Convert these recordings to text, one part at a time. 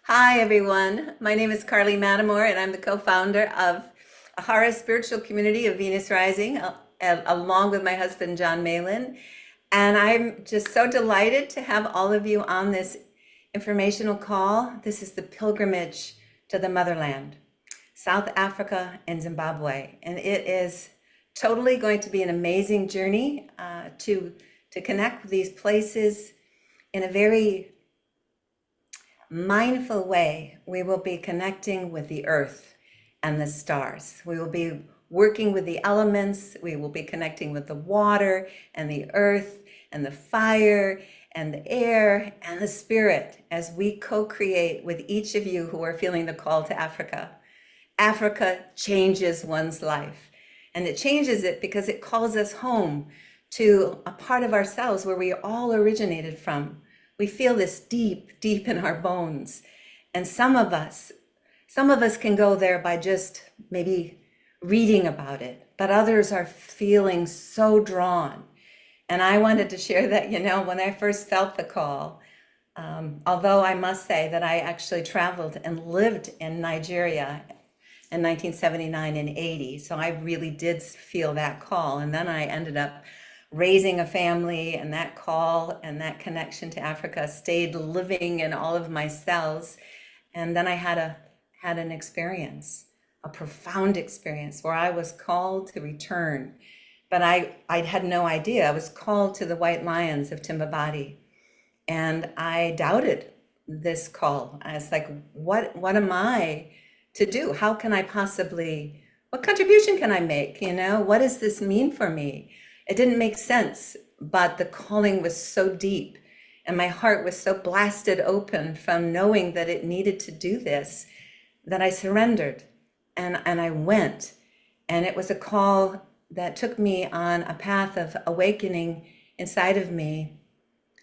Hi, everyone. My name is Carley Mattimore, and I'm the co-founder of Aahara Spiritual Community of Venus Rising, along with my husband, John Malen. And I'm just so delighted to have all of you on this informational call. This is the pilgrimage to the Motherland, South Africa and Zimbabwe. And it is totally going to be an amazing journey to connect with these places in a very mindful way. We will be connecting with the earth and the stars. We will be working with the elements. We will be connecting with the water and the earth and the fire and the air and the spirit as we co-create with each of you who are feeling the call to Africa. Africa changes one's life, and it changes it because it calls us home to a part of ourselves where we all originated from. We feel this deep, deep in our bones. And some of us can go there by just maybe reading about it, but others are feeling so drawn. And I wanted to share that, when I first felt the call, although I must say that I actually traveled and lived in Nigeria in 1979 and 80. So I really did feel that call. And then I ended up raising a family, and that call and that connection to Africa stayed living in all of my cells. And then I had an experience, a profound experience where I was called to return, but I had no idea. I was called to the White Lions of Timbabadi, and I doubted this call. I was like, what am I to do? How can I possibly, what contribution can I make? What does this mean for me? It didn't make sense, but the calling was so deep and my heart was so blasted open from knowing that it needed to do this that I surrendered and I went. And it was a call that took me on a path of awakening inside of me,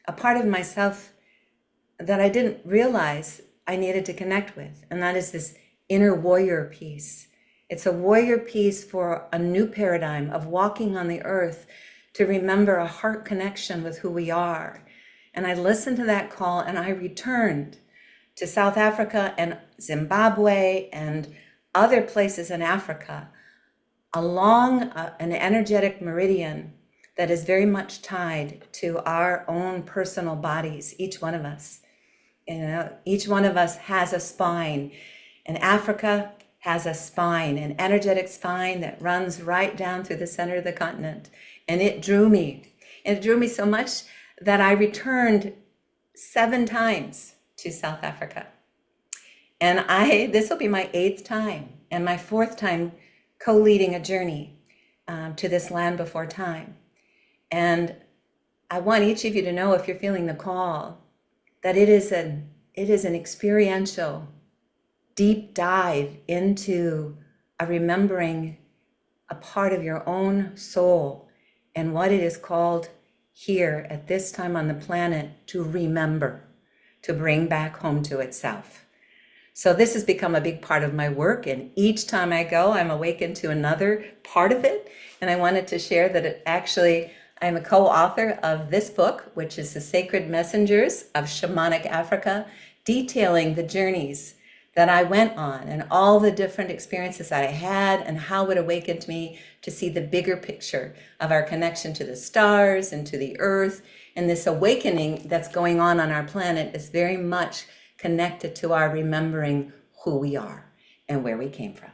a part of myself that I didn't realize I needed to connect with. And that is this inner warrior piece. It's a warrior piece for a new paradigm of walking on the earth to remember a heart connection with who we are. And I listened to that call and I returned to South Africa and Zimbabwe and other places in Africa along an energetic meridian that is very much tied to our own personal bodies, each one of us. Each one of us has a spine, and Africa has a spine, an energetic spine that runs right down through the center of the continent. And it drew me. And it drew me so much that I returned 7 times to South Africa. And this will be my 8th time and my 4th time co-leading a journey to this land before time. And I want each of you to know, if you're feeling the call, that it is an experiential deep dive into remembering a part of your own soul and what it is called here at this time on the planet to remember, to bring back home to itself. So this has become a big part of my work, and each time I go, I'm awakened to another part of it. And I wanted to share that I'm a co-author of this book, which is The Sacred Messengers of Shamanic Africa, detailing the journeys that I went on and all the different experiences I had and how it awakened me to see the bigger picture of our connection to the stars and to the earth. And this awakening that's going on our planet is very much connected to our remembering who we are and where we came from.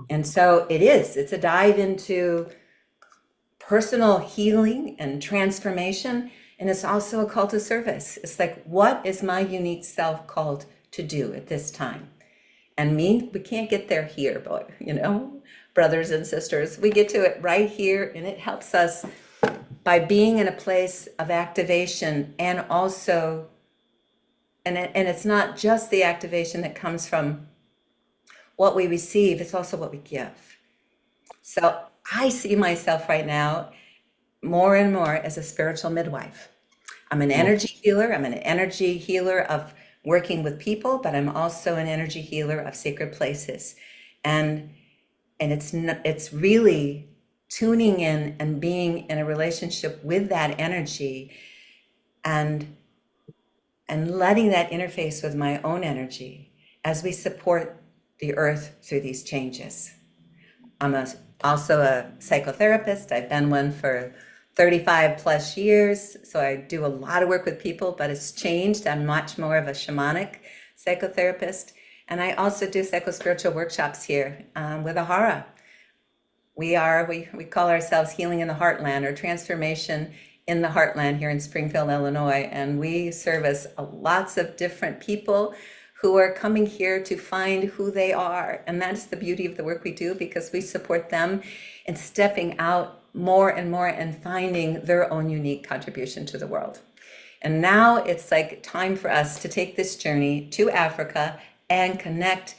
And so it's a dive into personal healing and transformation. And it's also a call to service. It's like, what is my unique self called to do at this time. And we can't get there here, but brothers and sisters, we get to it right here, and it helps us by being in a place of activation, and also, and it's not just the activation that comes from what we receive, it's also what we give. So I see myself right now more and more as a spiritual midwife. I'm an energy healer. I'm an energy healer of working with people, but I'm also an energy healer of sacred places. And it's really tuning in and being in a relationship with that energy, and letting that interface with my own energy as we support the earth through these changes. I'm also a psychotherapist. I've been one for 35 plus years. So I do a lot of work with people, but it's changed. I'm much more of a shamanic psychotherapist. And I also do psycho-spiritual workshops here with Aahara. We call ourselves Healing in the Heartland, or Transformation in the Heartland, here in Springfield, Illinois. And we service lots of different people who are coming here to find who they are. And that's the beauty of the work we do, because we support them in stepping out more and more and finding their own unique contribution to the world. And now it's like time for us to take this journey to Africa and connect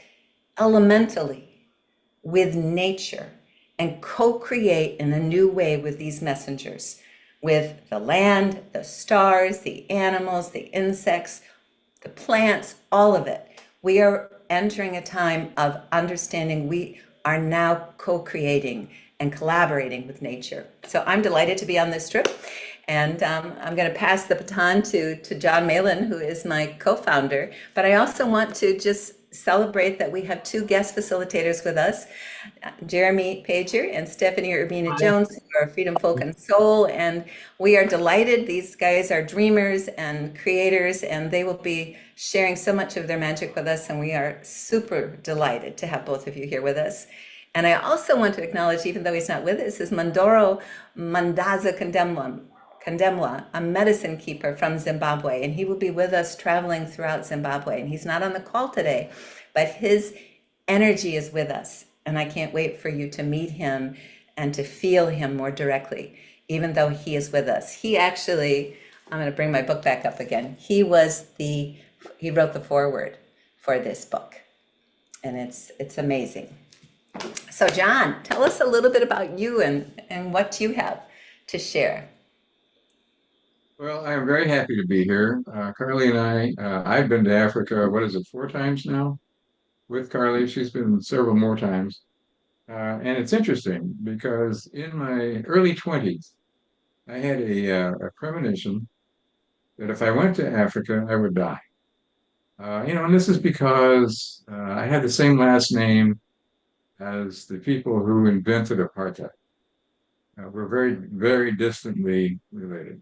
elementally with nature and co-create in a new way with these messengers, with the land, the stars, the animals, the insects, the plants, all of it. We are entering a time of understanding we are now co-creating and collaborating with nature. So I'm delighted to be on this trip. And I'm going to pass the baton to John Malen, who is my co-founder. But I also want to just celebrate that we have two guest facilitators with us, Jeremy Pager and Stephanie Urbina Jones, who are Freedom Folk and Soul. And we are delighted. These guys are dreamers and creators, and they will be sharing so much of their magic with us. And we are super delighted to have both of you here with us. And I also want to acknowledge, even though he's not with us, is Mandoro Mandaza Kandemwa, a medicine keeper from Zimbabwe, and he will be with us traveling throughout Zimbabwe. And he's not on the call today, but his energy is with us. And I can't wait for you to meet him and to feel him more directly, even though he is with us. He actually, I'm going to bring my book back up again. He wrote the foreword for this book, and it's amazing. So John, tell us a little bit about you and what you have to share. Well, I'm very happy to be here. Carley and I've been to Africa, 4 times now with Carley. She's been several more times. And it's interesting because in my early 20s, I had a premonition that if I went to Africa, I would die. And this is because I had the same last name as the people who invented apartheid. We're very, very distantly related.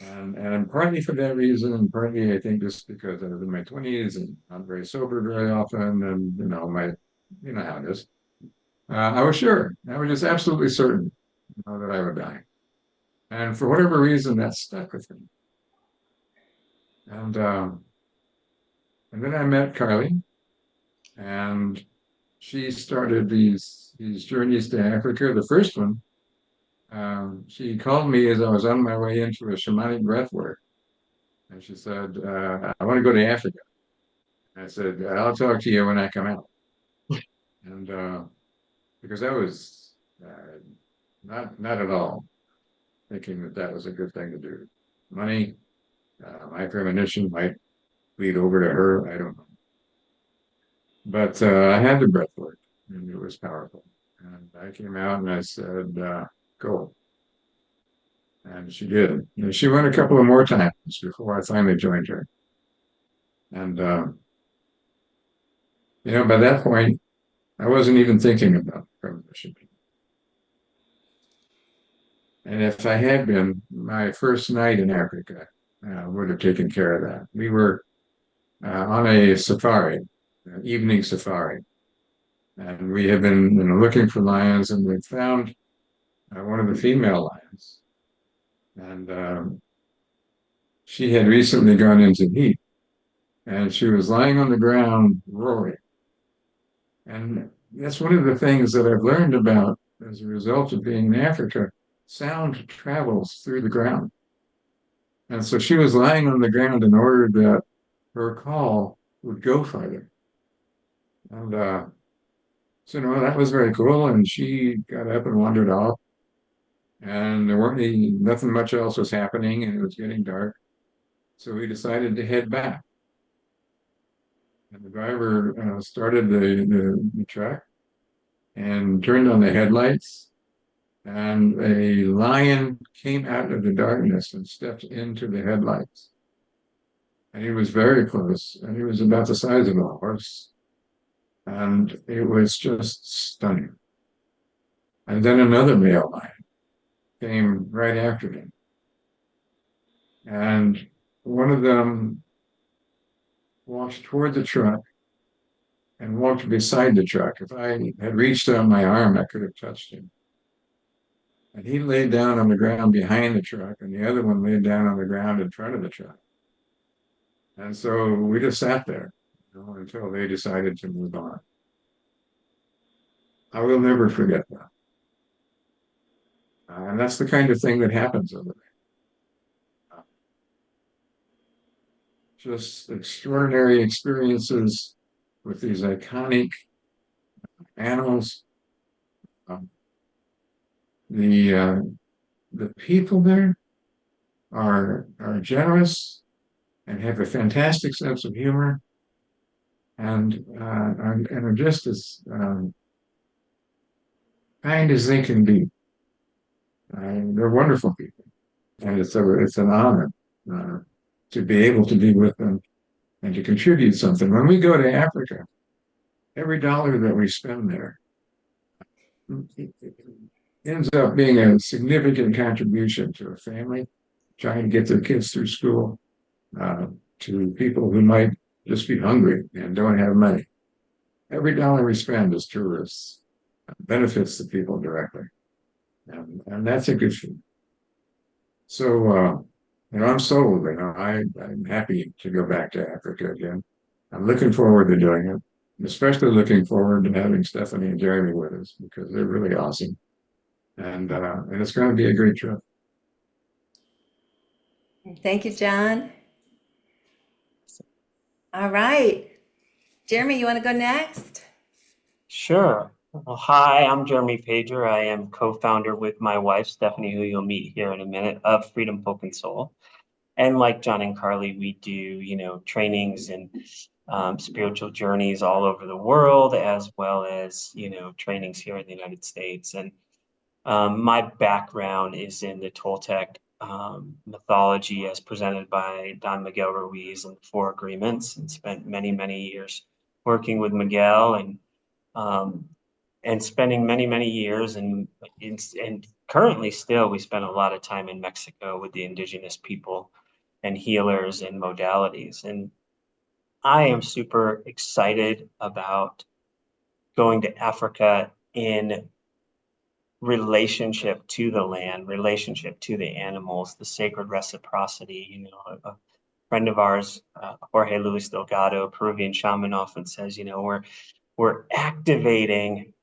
And partly for that reason, and partly I think just because I was in my 20s and not very sober very often, and you know how it is. I was sure. I was just absolutely certain, that I would die. And for whatever reason, that stuck with me. And then I met Carley, and she started these journeys to Africa. The first one, she called me as I was on my way into a shamanic breath work. And she said, I want to go to Africa. I said, I'll talk to you when I come out. And because I was not at all thinking that was a good thing to do. Money, my premonition might lead over to her. I don't know. But I had the breath work, and it was powerful. And I came out and I said, go. And she did. And she went a couple of more times before I finally joined her. And, by that point, I wasn't even thinking about premonition. And if I had been, my first night in Africa would have taken care of that. We were on a safari, evening safari. And we had been looking for lions, and we found one of the female lions. And she had recently gone into heat. and she was lying on the ground roaring. And that's one of the things that I've learned about as a result of being in Africa. Sound travels through the ground. And so she was lying on the ground in order that her call would go farther. And so, that was very cool. And she got up and wandered off. And there weren't nothing much else was happening, and it was getting dark. So we decided to head back. And the driver started the truck and turned on the headlights. And a lion came out of the darkness and stepped into the headlights. And he was very close, and he was about the size of a horse. And it was just stunning. And then another male lion came right after him. And one of them walked toward the truck and walked beside the truck. If I had reached out my arm, I could have touched him. And he laid down on the ground behind the truck, and the other one laid down on the ground in front of the truck. And so we just sat there, until they decided to move on. I will never forget that. And that's the kind of thing that happens over there. Just extraordinary experiences with these iconic animals. Um, the people there are generous and have a fantastic sense of humor, and are just as kind as they can be. They're wonderful people, and it's an honor to be able to be with them and to contribute something. When we go to Africa, every dollar that we spend there ends up being a significant contribution to a family trying to get their kids through school, to people who might just be hungry and don't have money. Every dollar we spend as tourists benefits the people directly. And that's a good thing. So, I'm sold. I'm happy to go back to Africa again. I'm looking forward to doing it. I'm especially looking forward to having Stephanie and Jeremy with us, because they're really awesome. And it's going to be a great trip. Thank you, John. All right. Jeremy, you want to go next? Sure. Well, hi, I'm Jeremy Pager. I am co-founder with my wife, Stephanie, who you'll meet here in a minute, of Freedom, Hope, and Soul. And like John and Carley, we do, trainings and spiritual journeys all over the world, as well as, trainings here in the United States. And my background is in the Toltec mythology as presented by Don Miguel Ruiz and the Four Agreements, and spent many, many years working with Miguel, and spending many, many years and currently still, we spend a lot of time in Mexico with the indigenous people and healers and modalities. And I am super excited about going to Africa in relationship to the land, relationship to the animals, the sacred reciprocity. A friend of ours, Jorge Luis Delgado, Peruvian shaman, often says, we're activating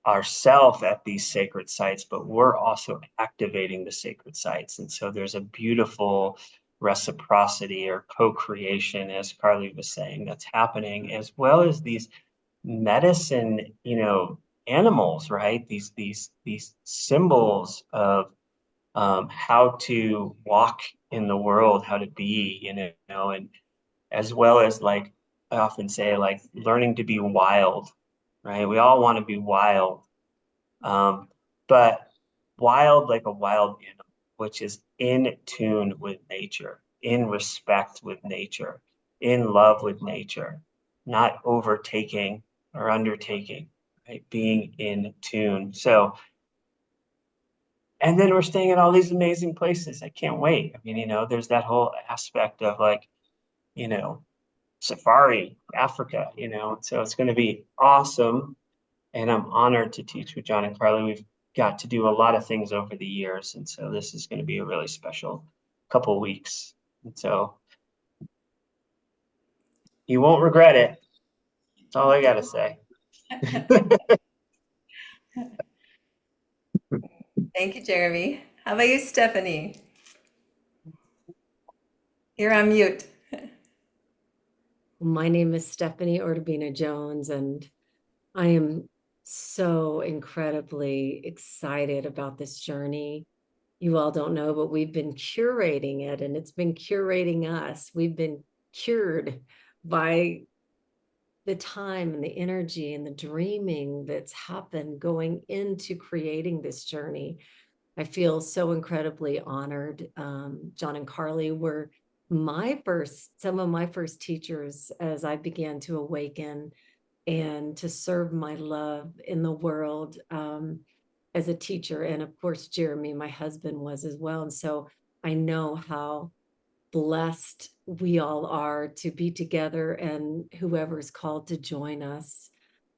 ourself at these sacred sites, but we're also activating the sacred sites. And so there's a beautiful reciprocity or co-creation, as Carley was saying, that's happening, as well as these medicine, animals, right? These symbols of how to walk in the world, how to be, and as well as, like I often say, like learning to be wild, right? We all want to be wild, but wild like a wild animal, which is in tune with nature, in respect with nature, in love with nature, not overtaking or undertaking, right? Being in tune. So, and then we're staying at all these amazing places. I can't wait. I mean, there's that whole aspect of like, safari, Africa, so it's going to be awesome. And I'm honored to teach with John and Carley. We've got to do a lot of things over the years. And so this is going to be a really special couple of weeks. And so, You won't regret it. That's all I gotta say. Thank you, Jeremy. How about you, Stephanie? You're on mute. My name is Stephanie Ortobina Jones, and I am so incredibly excited about this journey. You all don't know, but we've been curating it, and it's been curating us. We've been cured by the time and the energy and the dreaming that's happened going into creating this journey. I feel so incredibly honored. John and Carley were some of my first teachers as I began to awaken and to serve my love in the world as a teacher. And of course, Jeremy, my husband, was as well. And so I know how blessed we all are to be together and whoever's called to join us.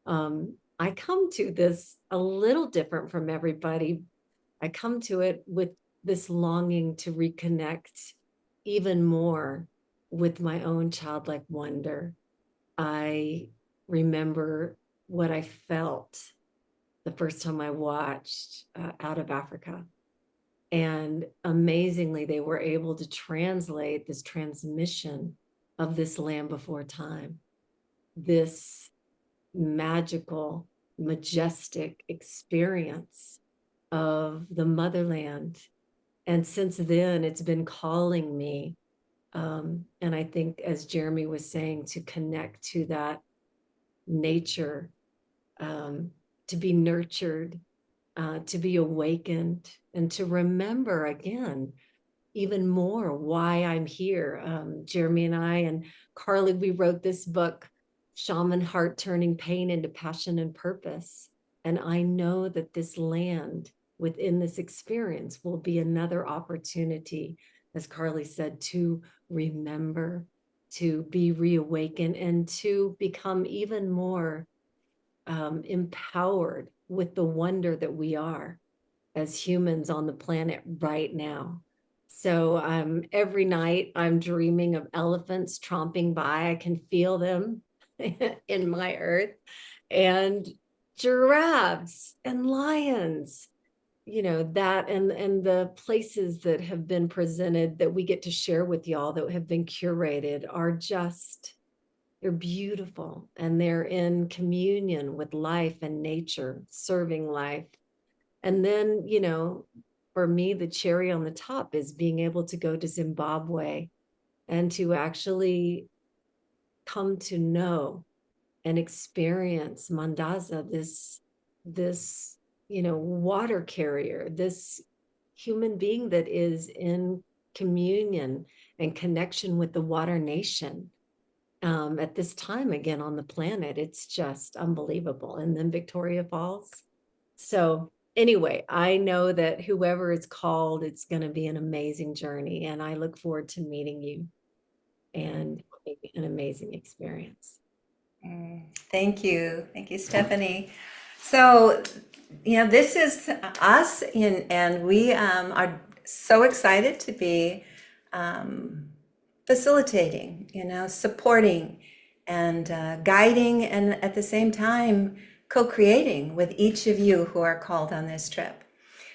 I come to this a little different from everybody. I come to it with this longing to reconnect even more with my own childlike wonder. I remember what I felt the first time I watched Out of Africa. And amazingly, they were able to translate this transmission of this land before time, this magical, majestic experience of the motherland. And since then, it's been calling me. And I think, as Jeremy was saying, to connect to that nature, to be nurtured, to be awakened, and to remember again even more why I'm here. Jeremy and I and Carley, we wrote this book, Shaman Heart Turning Pain into Passion and Purpose. And I know that this land within this experience will be another opportunity, as Carley said, to remember, to be reawakened, and to become even more empowered with the wonder that we are as humans on the planet right now. So every night I'm dreaming of elephants tromping by. I can feel them in my earth, and giraffes and lions, that and the places that have been presented that we get to share with y'all that have been curated are just, they're beautiful, and they're in communion with life and nature, serving life. And then, for me, the cherry on the top is being able to go to Zimbabwe and to actually come to know and experience Mandaza, this water carrier, this human being that is in communion and connection with the water nation. At this time again on the planet, it's just unbelievable. And then Victoria Falls. So anyway, I know that whoever is called, it's going to be an amazing journey, and I look forward to meeting you and an amazing experience. Thank you. Thank you, Stephanie. So, this is us, and we are so excited to be facilitating, supporting and guiding, and at the same time, co-creating with each of you who are called on this trip.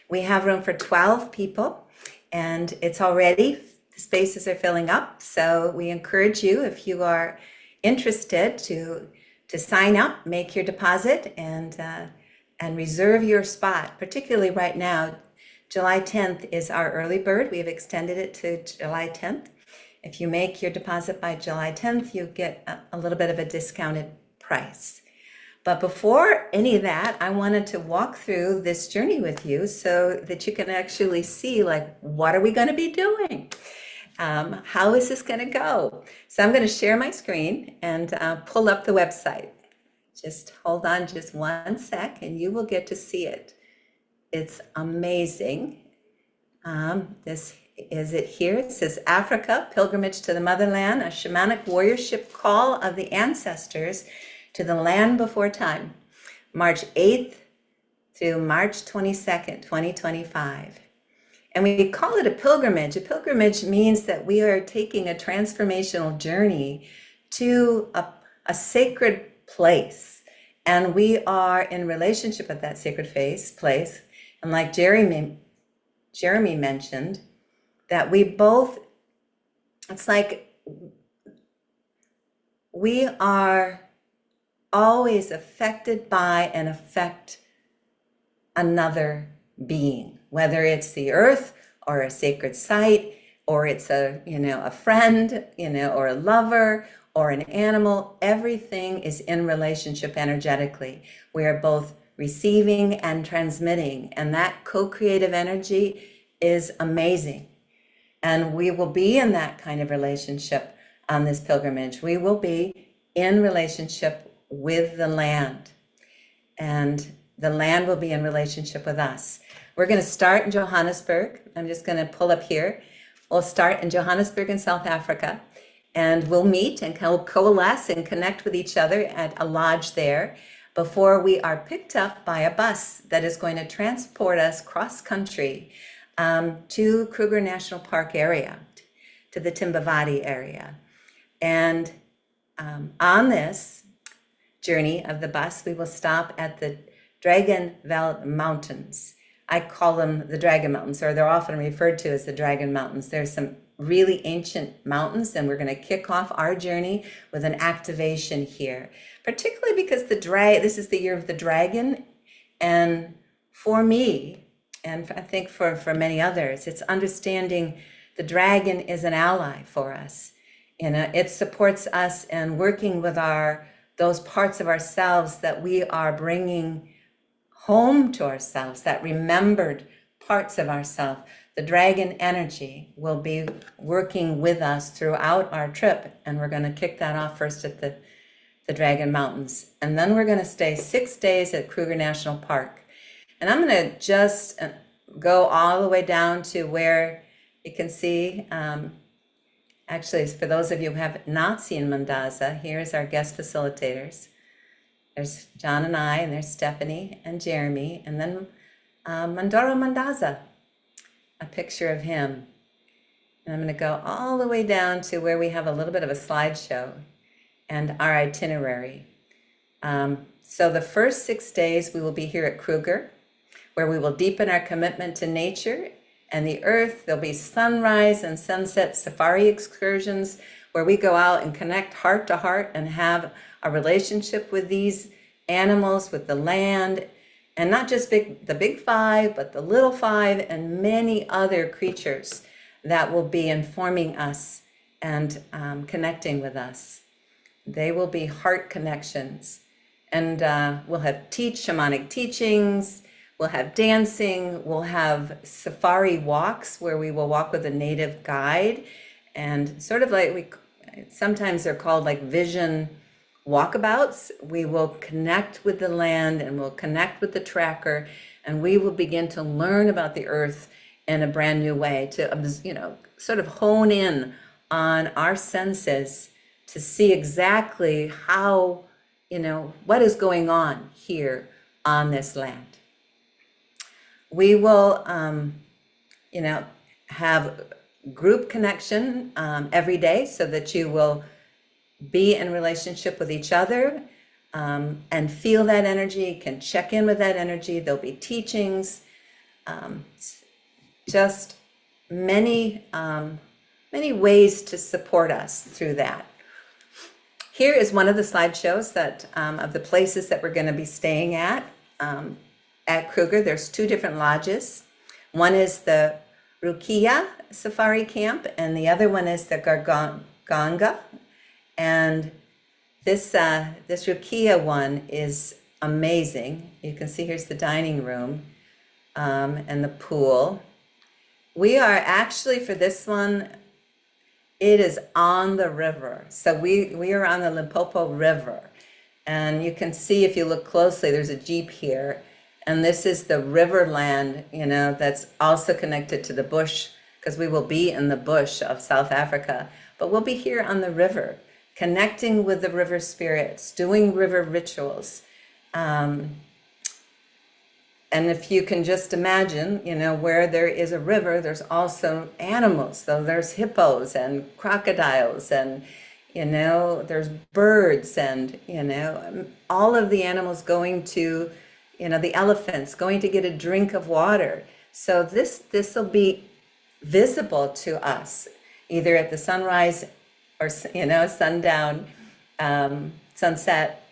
We have room for 12 people, and it's already, the spaces are filling up. So we encourage you, if you are interested, to sign up, make your deposit, and reserve your spot. Particularly right now, July 10th is our early bird. We have extended it to July 10th. If you make your deposit by July 10th, you get a little bit of a discounted price. But before any of that, I wanted to walk through this journey with you so that you can actually see, what are we going to be doing? How is this going to go? So I'm going to share my screen and pull up the website. Just hold on just one sec and you will get to see it. It's amazing. This is it here. It says Africa, Pilgrimage to the Motherland, a shamanic warriorship call of the ancestors to the land before time, March 8th through March 22nd, 2025. And we call it a pilgrimage. A pilgrimage means that we are taking a transformational journey to a sacred place. And we are in relationship at that sacred place. And like Jeremy mentioned, that we both, it's like we are always affected by and affect another being, whether it's the earth or a sacred site, or it's a friend, or a lover or an animal. Everything is in relationship energetically. We are both receiving and transmitting, and that co-creative energy is amazing. And we will be in that kind of relationship on this pilgrimage. We will be in relationship with the land, and the land will be in relationship with us. We're going to start in Johannesburg. I'm just going to pull up here. We'll start in Johannesburg in South Africa, and we'll meet and coalesce and connect with each other at a lodge there before we are picked up by a bus that is going to transport us cross country to Kruger National Park area, to the Timbavati area. And on this journey of the bus, we will stop at the Dragonveld Mountains. I call them the Dragon Mountains, or they're often referred to as the Dragon Mountains. There's some really ancient mountains, and we're going to kick off our journey with an activation here, particularly because this is the year of the dragon. And for me, and I think for many others, it's understanding the dragon is an ally for us. It supports us in working with those parts of ourselves that we are bringing home to ourselves, that remembered parts of ourselves. The dragon energy will be working with us throughout our trip, and we're going to kick that off first at the Dragon Mountains. And then we're going to stay 6 days at Kruger National Park. And I'm going to just go all the way down to where you can see, actually, for those of you who have not seen Mandaza, here's our guest facilitators. There's John and I, and there's Stephanie and Jeremy, and then Mandoro Mandaza, a picture of him. And I'm going to go all the way down to where we have a little bit of a slideshow and our itinerary. So the first 6 days we will be here at Kruger, where we will deepen our commitment to nature and the earth. There'll be sunrise and sunset safari excursions where we go out and connect heart to heart and have a relationship with these animals, with the land, and not just the big five, but the little five and many other creatures that will be informing us and connecting with us. They will be heart connections. And we'll have shamanic teachings, we'll have dancing, we'll have safari walks where we will walk with a native guide, and sort of like sometimes they're called like vision walkabouts. We will connect with the land, and we'll connect with the tracker, and we will begin to learn about the earth in a brand new way, to sort of hone in on our senses to see exactly how, what is going on here on this land. We will, have group connection every day, so that you will be in relationship with each other and feel that energy, can check in with that energy. There'll be teachings, just many ways to support us through that. Here is one of the slideshows of the places that we're going to be staying at Kruger. There's 2 different lodges. One is the Rukia Safari Camp, and the other one is the Ganga. And this Rukia one is amazing. You can see here's the dining room and the pool. We are actually, for this one, it is on the river. So we are on the Limpopo River. And you can see, if you look closely, there's a Jeep here. And this is the riverland, that's also connected to the bush, because we will be in the bush of South Africa. But we'll be here on the river, connecting with the river spirits, doing river rituals. And if you can just imagine, where there is a river, there's also animals. So there's hippos and crocodiles and, there's birds and, all of the animals going to, the elephants going to get a drink of water. So this will be visible to us either at the sunrise or, sundown, sunset,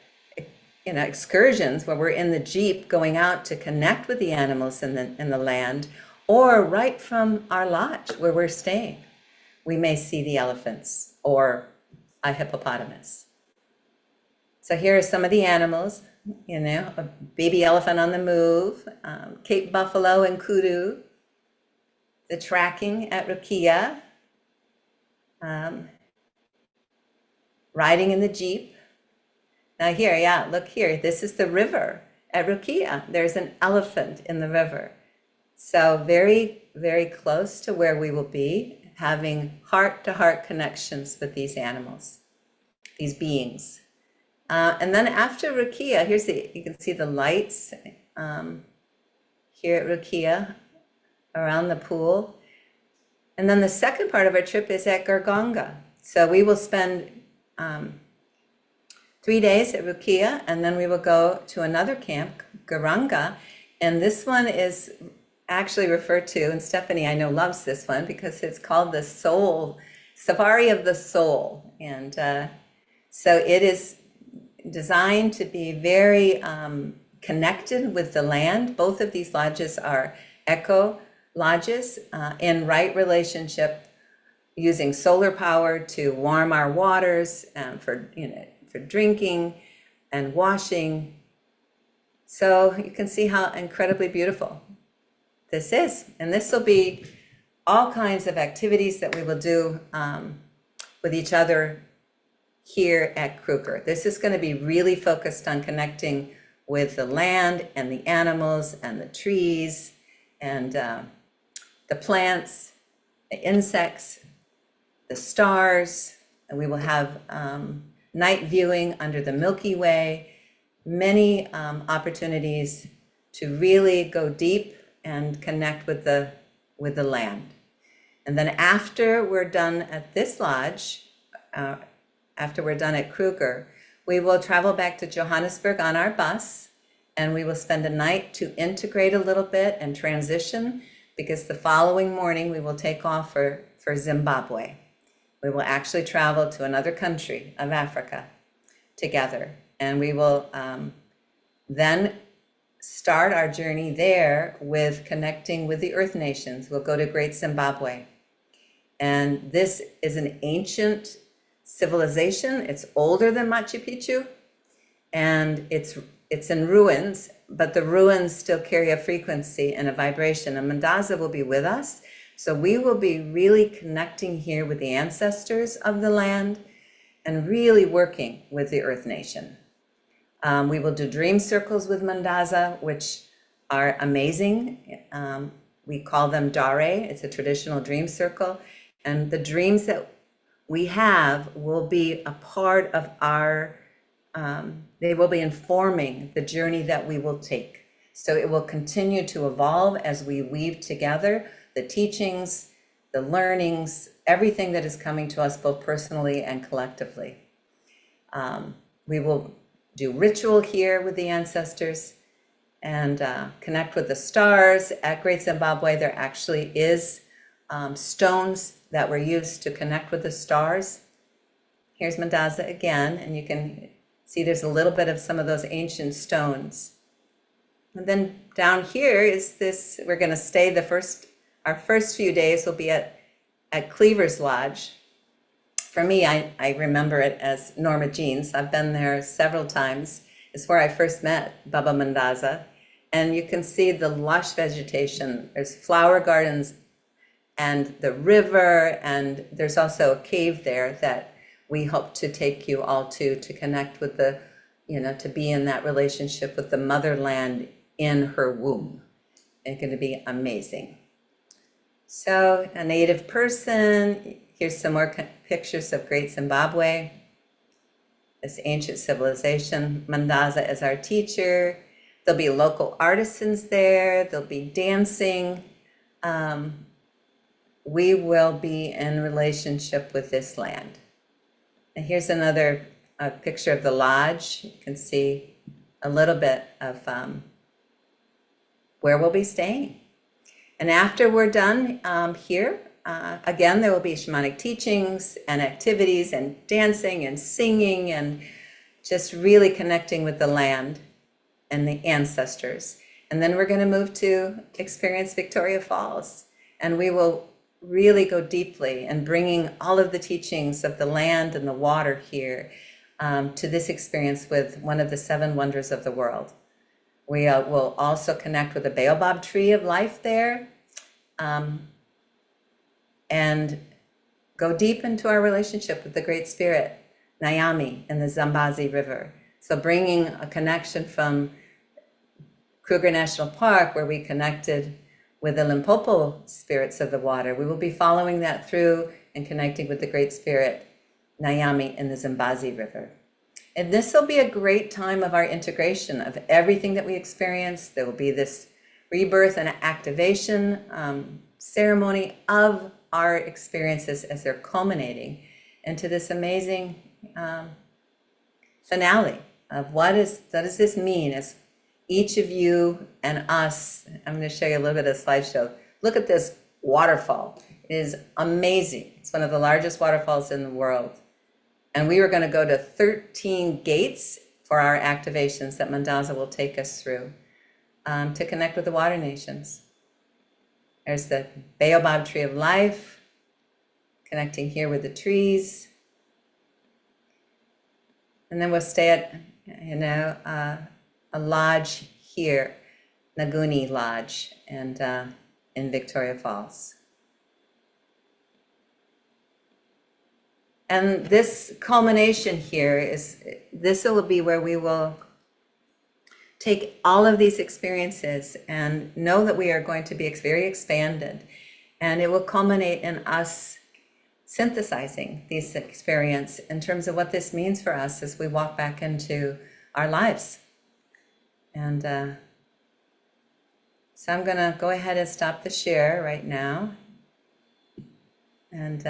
excursions where we're in the Jeep going out to connect with the animals in the land, or right from our lodge where we're staying. We may see the elephants or a hippopotamus. So here are some of the animals, a baby elephant on the move, Cape buffalo and kudu, the tracking at Rukia, riding in the Jeep. Now here, yeah, look here, this is the river at Rukia. There's an elephant in the river. So very, very close to where we will be, having heart-to-heart connections with these animals, these beings. And then after Rukia, you can see the lights here at Rukia around the pool. And then the second part of our trip is at Garganga. So we will spend 3 days at Rukia, and then we will go to another camp, Garanga. And this one is actually referred to, and Stephanie I know loves this one because it's called the Soul, Safari of the Soul. And so it is designed to be very connected with the land. Both of these lodges are eco lodges in right relationship, using solar power to warm our waters for drinking and washing. So you can see how incredibly beautiful this is. And this will be all kinds of activities that we will do with each other here at Kruger. This is going to be really focused on connecting with the land and the animals and the trees and the plants, the insects, the stars. And we will have night viewing under the Milky Way, many opportunities to really go deep and connect with the land. And then after we're done at this lodge, after we're done at Kruger, we will travel back to Johannesburg on our bus, and we will spend a night to integrate a little bit and transition, because the following morning we will take off for Zimbabwe. We will actually travel to another country of Africa together, and we will then start our journey there with connecting with the Earth Nations. We'll go to Great Zimbabwe. And this is an ancient civilization. It's older than Machu Picchu, and it's in ruins, but the ruins still carry a frequency and a vibration. And Mandaza will be with us. So we will be really connecting here with the ancestors of the land and really working with the Earth Nation. We will do dream circles with Mandaza, which are amazing. We call them Dare. It's a traditional dream circle. And the dreams that we have will be a part of they will be informing the journey that we will take. So it will continue to evolve as we weave together the teachings, the learnings, everything that is coming to us both personally and collectively. We will do ritual here with the ancestors and connect with the stars. At Great Zimbabwe, there actually is stones that were used to connect with the stars. Here's Mandaza again, and you can see there's a little bit of some of those ancient stones. And then down here is this, we're going to stay our first few days will be at Cleaver's Lodge. For me, I remember it as Norma Jean's. I've been there several times. It's where I first met Baba Mandaza. And you can see the lush vegetation. There's flower gardens and the river, and there's also a cave there that we hope to take you all to connect with to be in that relationship with the motherland in her womb. It's going to be amazing. So a native person, here's some more pictures of Great Zimbabwe, this ancient civilization. Mandaza is our teacher. There'll be local artisans there. There'll be dancing. We will be in relationship with this land. And here's another picture of the lodge. You can see a little bit of where we'll be staying. And after we're done here, again, there will be shamanic teachings and activities and dancing and singing and just really connecting with the land and the ancestors. And then we're going to move to experience Victoria Falls. And we will really go deeply in bringing all of the teachings of the land and the water here to this experience with one of the 7 wonders of the world. We will also connect with the baobab tree of life there, and go deep into our relationship with the Great Spirit, Nyami, in the Zambezi River. So bringing a connection from Kruger National Park, where we connected with the Limpopo spirits of the water, we will be following that through and connecting with the Great Spirit, Nyami, in the Zambezi River. And this will be a great time of our integration of everything that we experience. There will be this rebirth and activation ceremony of our experiences as they're culminating into this amazing finale of what does this mean as each of you and us. I'm going to show you a little bit of a slideshow. Look at this waterfall. It is amazing. It's one of the largest waterfalls in the world. And we are going to go to 13 gates for our activations that Mandaza will take us through to connect with the water nations. There's the baobab tree of life, connecting here with the trees. And then we'll stay at, a lodge here, Naguni Lodge, and in Victoria Falls. And this culmination here this will be where we will take all of these experiences and know that we are going to be very expanded. And it will culminate in us synthesizing these experiences in terms of what this means for us as we walk back into our lives. And so I'm going to go ahead and stop the share right now. And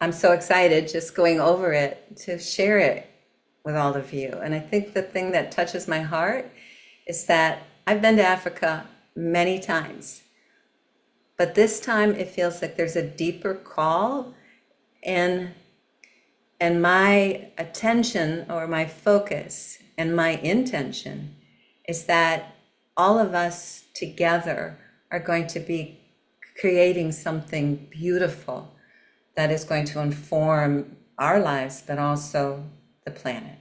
I'm so excited just going over it to share it with all of you. And I think the thing that touches my heart is that I've been to Africa many times, but this time it feels like there's a deeper call, and my attention or my focus and my intention is that all of us together are going to be creating something beautiful that is going to inform our lives, but also the planet.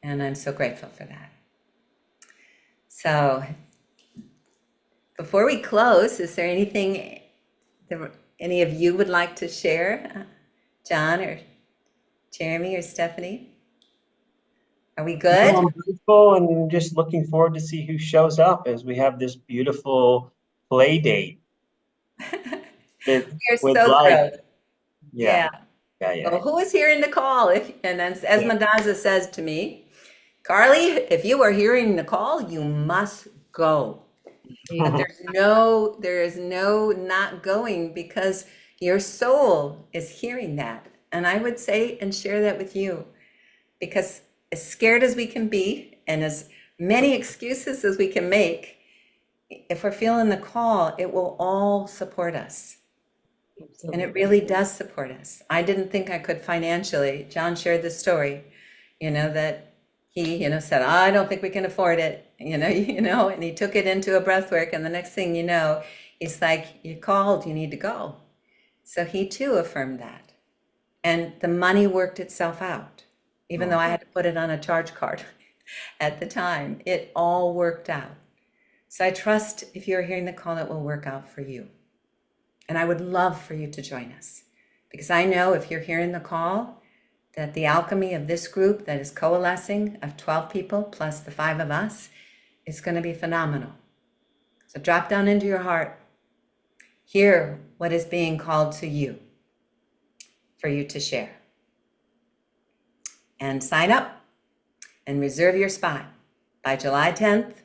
And I'm so grateful for that. So before we close, is there anything that any of you would like to share? John or Jeremy or Stephanie? Are we good? I'm grateful and just looking forward to see who shows up as we have this beautiful play date with We're so life. thrilled. Yeah. Well, who is hearing the call? As Mandaza says to me, Carley, if you are hearing the call, you must go. But there is no not going, because your soul is hearing that. And I would say and share that with you, because as scared as we can be and as many excuses as we can make, if we're feeling the call, it will all support us. And it really does support us. I didn't think I could financially. John shared the story, that he, said, I don't think we can afford it, and he took it into a breath work. And the next thing you know, he's like, you called, you need to go. So he too affirmed that. And the money worked itself out, even though I had to put it on a charge card at the time. It all worked out. So I trust if you're hearing the call, it will work out for you. And I would love for you to join us, because I know if you're hearing the call, that the alchemy of this group that is coalescing of 12 people plus the 5 of us is going to be phenomenal. So drop down into your heart, hear what is being called to you for you to share, and sign up and reserve your spot by July 10th.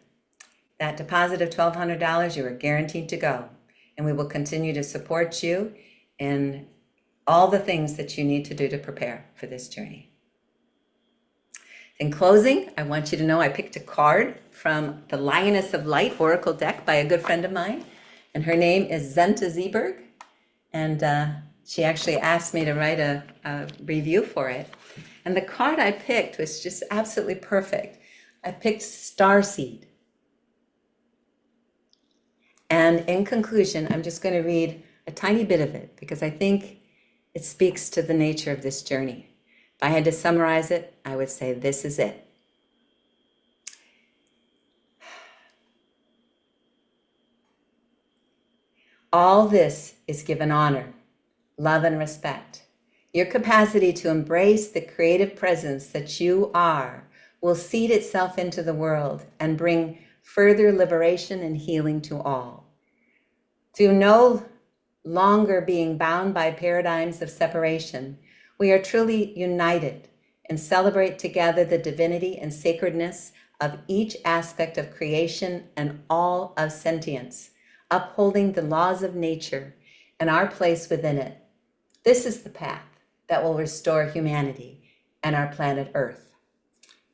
That deposit of $1,200, you are guaranteed to go. And we will continue to support you in all the things that you need to do to prepare for this journey. In closing, I want you to know I picked a card from the Lioness of Light Oracle deck by a good friend of mine, and her name is Zenta Zeberg, and she actually asked me to write a review for it. And the card I picked was just absolutely perfect. I picked Starseed. And in conclusion, I'm just going to read a tiny bit of it because I think it speaks to the nature of this journey. If I had to summarize it, I would say this is it. All this is given honor, love, and respect. Your capacity to embrace the creative presence that you are will seed itself into the world and bring further liberation and healing to all. Through no longer being bound by paradigms of separation, we are truly united and celebrate together the divinity and sacredness of each aspect of creation and all of sentience, upholding the laws of nature and our place within it. This is the path that will restore humanity and our planet Earth.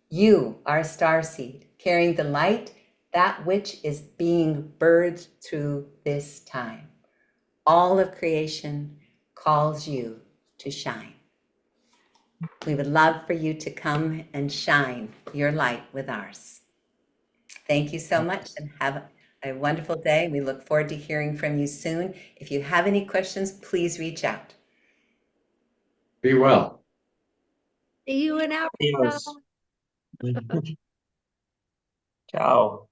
You are a starseed, carrying the light, that which is being birthed through this time. All of creation calls you to shine. We would love for you to come and shine your light with ours. Thank you so much and have a wonderful day. We look forward to hearing from you soon. If you have any questions, please reach out. Be well. See you in Africa. Adios. Ciao.